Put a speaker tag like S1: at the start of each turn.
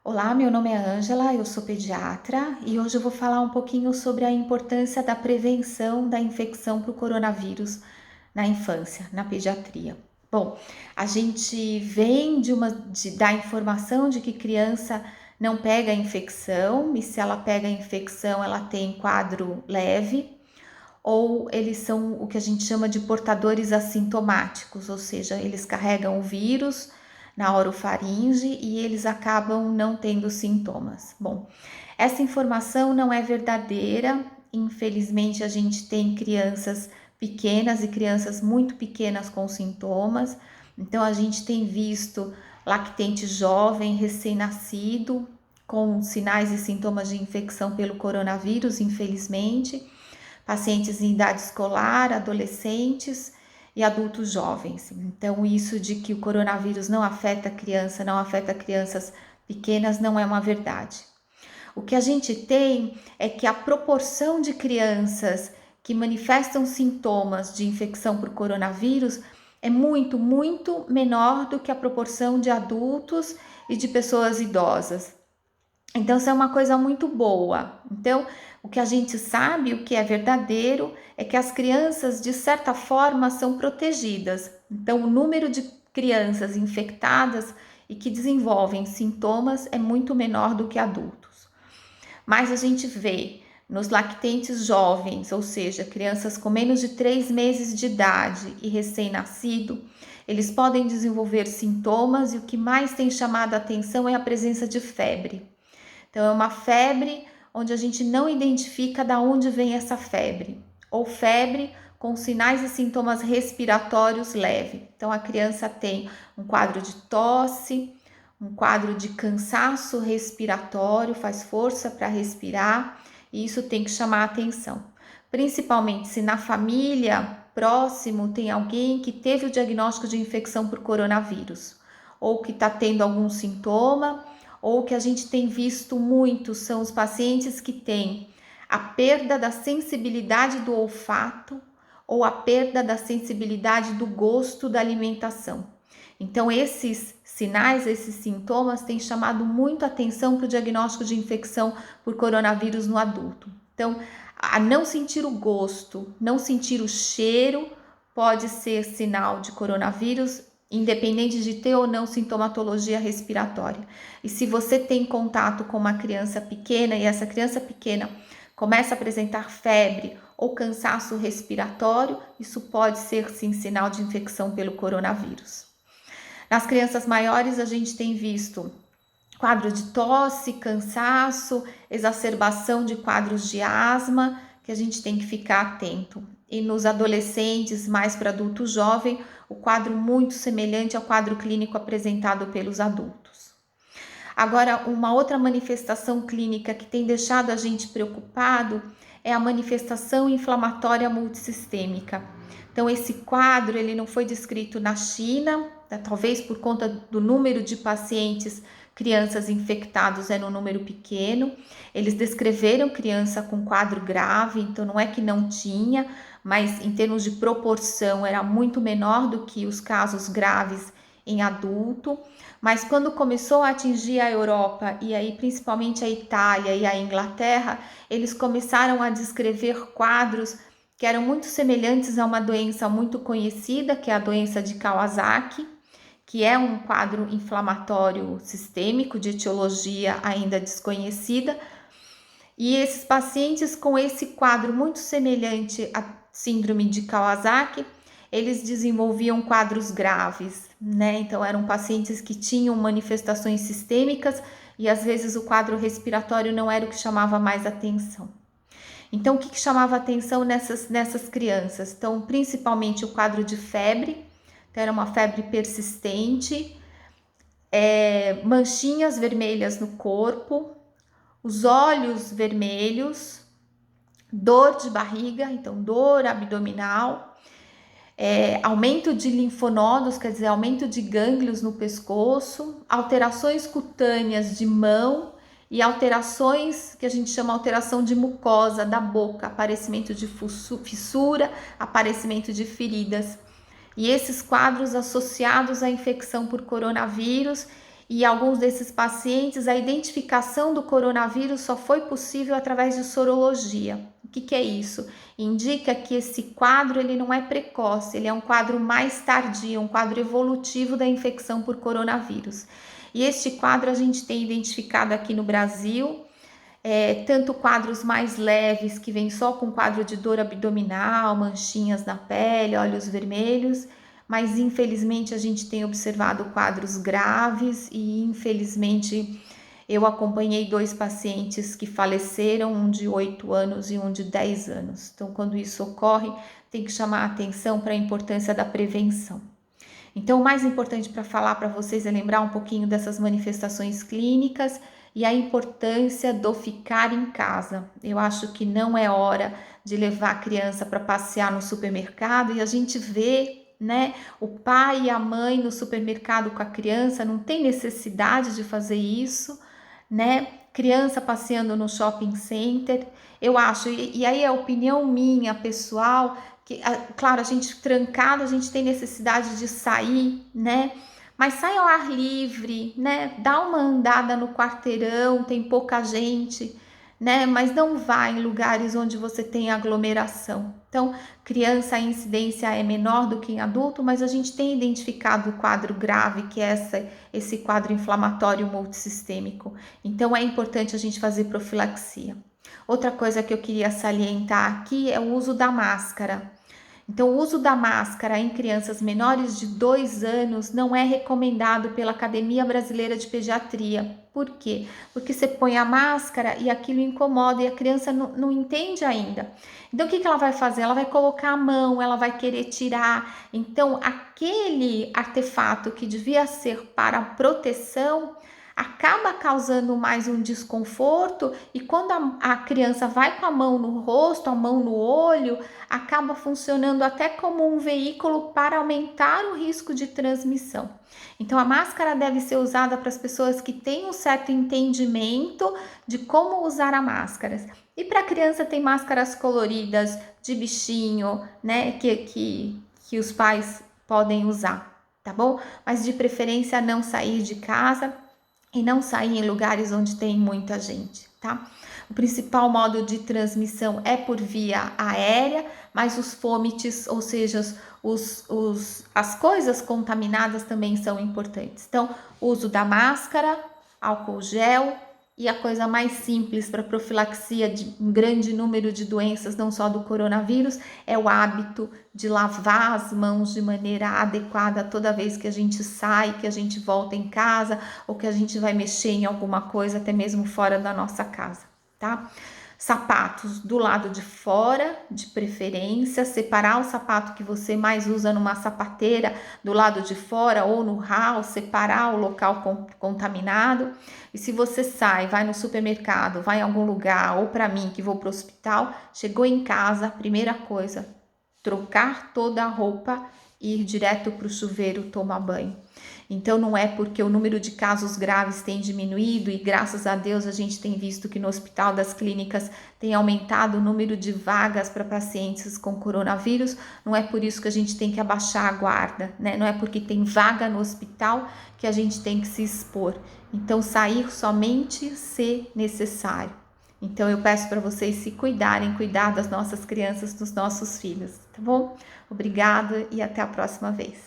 S1: Olá, meu nome é Ângela, eu sou pediatra e hoje eu vou falar um pouquinho sobre a importância da prevenção da infecção por coronavírus na infância, na pediatria. Bom, a gente vem da informação de que criança não pega a infecção e se ela pega a infecção, ela tem quadro leve ou eles são o que a gente chama de portadores assintomáticos, ou seja, eles carregam o vírus na orofaringe e eles acabam não tendo sintomas. Bom, essa informação não é verdadeira, infelizmente a gente tem crianças pequenas e crianças muito pequenas com sintomas, então a gente tem visto lactente jovem, recém-nascido, com sinais e sintomas de infecção pelo coronavírus, infelizmente, pacientes em idade escolar, adolescentes e adultos jovens. Então, isso de que o coronavírus não afeta criança, não afeta crianças pequenas, não é uma verdade. O que a gente tem é que a proporção de crianças que manifestam sintomas de infecção por coronavírus é muito, muito menor do que a proporção de adultos e de pessoas idosas. Então, isso é uma coisa muito boa. Então, o que a gente sabe, o que é verdadeiro, é que as crianças, de certa forma, são protegidas. Então, o número de crianças infectadas e que desenvolvem sintomas é muito menor do que adultos. Mas a gente vê nos lactentes jovens, ou seja, crianças com menos de 3 meses de idade e recém-nascido, eles podem desenvolver sintomas e o que mais tem chamado a atenção é a presença de febre. Então, é uma febre onde a gente não identifica de onde vem essa febre, ou febre com sinais e sintomas respiratórios leves. Então, a criança tem um quadro de tosse, um quadro de cansaço respiratório, faz força para respirar, e isso tem que chamar a atenção. Principalmente se na família próximo tem alguém que teve o diagnóstico de infecção por coronavírus, ou que está tendo algum sintoma, ou que a gente tem visto muito são os pacientes que têm a perda da sensibilidade do olfato ou a perda da sensibilidade do gosto da alimentação. Então, esses sinais, esses sintomas têm chamado muito atenção para o diagnóstico de infecção por coronavírus no adulto. Então, a não sentir o gosto, não sentir o cheiro, pode ser sinal de coronavírus, independente de ter ou não sintomatologia respiratória. E se você tem contato com uma criança pequena e essa criança pequena começa a apresentar febre ou cansaço respiratório, isso pode ser sim sinal de infecção pelo coronavírus. Nas crianças maiores, a gente tem visto quadro de tosse, cansaço, exacerbação de quadros de asma, que a gente tem que ficar atento. E nos adolescentes, mais para adulto jovem, o quadro muito semelhante ao quadro clínico apresentado pelos adultos. Agora, uma outra manifestação clínica que tem deixado a gente preocupado é a manifestação inflamatória multissistêmica. Então, esse quadro ele não foi descrito na China, talvez por conta do número de pacientes, crianças infectados é no número pequeno. Eles descreveram criança com quadro grave, então não é que não tinha, mas em termos de proporção era muito menor do que os casos graves em adulto. Mas quando começou a atingir a Europa e aí principalmente a Itália e a Inglaterra, eles começaram a descrever quadros que eram muito semelhantes a uma doença muito conhecida, que é a doença de Kawasaki, que é um quadro inflamatório sistêmico de etiologia ainda desconhecida. E esses pacientes com esse quadro muito semelhante à síndrome de Kawasaki, eles desenvolviam quadros graves, né? Então eram pacientes que tinham manifestações sistêmicas e às vezes o quadro respiratório não era o que chamava mais atenção. Então, o que chamava atenção nessas crianças? Então, principalmente o quadro de febre, então era uma febre persistente, manchinhas vermelhas no corpo, os olhos vermelhos, dor de barriga, então dor abdominal, aumento de linfonodos, quer dizer, aumento de gânglios no pescoço, alterações cutâneas de mão e alterações que a gente chama alteração de mucosa da boca, aparecimento de fissura, aparecimento de feridas. E esses quadros associados à infecção por coronavírus e alguns desses pacientes, a identificação do coronavírus só foi possível através de sorologia. O que é isso? Indica que esse quadro ele não é precoce, ele é um quadro mais tardio, um quadro evolutivo da infecção por coronavírus. E este quadro a gente tem identificado aqui no Brasil, tanto quadros mais leves, que vem só com quadro de dor abdominal, manchinhas na pele, olhos vermelhos, mas infelizmente a gente tem observado quadros graves e infelizmente eu acompanhei 2 pacientes que faleceram, um de 8 anos e um de 10 anos. Então, quando isso ocorre, tem que chamar a atenção para a importância da prevenção. Então, o mais importante para falar para vocês é lembrar um pouquinho dessas manifestações clínicas e a importância do ficar em casa. Eu acho que não é hora de levar a criança para passear no supermercado e a gente vê, né, o pai e a mãe no supermercado com a criança, não tem necessidade de fazer isso, né? Criança passeando no shopping center, eu acho, e aí é opinião minha, pessoal, que, claro, a gente trancado, a gente tem necessidade de sair, né? Mas sai ao ar livre, né? Dá uma andada no quarteirão, tem pouca gente, né? Mas não vá em lugares onde você tem aglomeração. Então, criança, a incidência é menor do que em adulto, mas a gente tem identificado o quadro grave, que é esse quadro inflamatório multissistêmico. Então, é importante a gente fazer profilaxia. Outra coisa que eu queria salientar aqui é o uso da máscara. Então, o uso da máscara em crianças menores de 2 anos não é recomendado pela Academia Brasileira de Pediatria. Por quê? Porque você põe a máscara e aquilo incomoda e a criança não entende ainda. Então, o que ela vai fazer? Ela vai colocar a mão, ela vai querer tirar. Então, aquele artefato que devia ser para proteção acaba causando mais um desconforto e quando a criança vai com a mão no rosto, a mão no olho, acaba funcionando até como um veículo para aumentar o risco de transmissão. Então, a máscara deve ser usada para as pessoas que têm um certo entendimento de como usar a máscara. E para a criança tem máscaras coloridas de bichinho, né, que os pais podem usar, tá bom? Mas de preferência não sair de casa e não sair em lugares onde tem muita gente, tá? O principal modo de transmissão é por via aérea, mas os fomites, ou seja, as coisas contaminadas também são importantes. Então, uso da máscara, álcool gel e a coisa mais simples para profilaxia de um grande número de doenças, não só do coronavírus, é o hábito de lavar as mãos de maneira adequada toda vez que a gente sai, que a gente volta em casa ou que a gente vai mexer em alguma coisa, até mesmo fora da nossa casa, tá? Sapatos do lado de fora, de preferência, separar o sapato que você mais usa numa sapateira do lado de fora ou no hall, separar o local contaminado. E se você sai, vai no supermercado, vai em algum lugar, ou para mim que vou para o hospital, chegou em casa, primeira coisa, trocar toda a roupa e ir direto para o chuveiro tomar banho. Então, não é porque o número de casos graves tem diminuído e graças a Deus a gente tem visto que no Hospital das Clínicas tem aumentado o número de vagas para pacientes com coronavírus, não é por isso que a gente tem que abaixar a guarda, né? Não é porque tem vaga no hospital que a gente tem que se expor. Então, sair somente se necessário. Então, eu peço para vocês se cuidarem, cuidar das nossas crianças, dos nossos filhos, tá bom? Obrigada e até a próxima vez.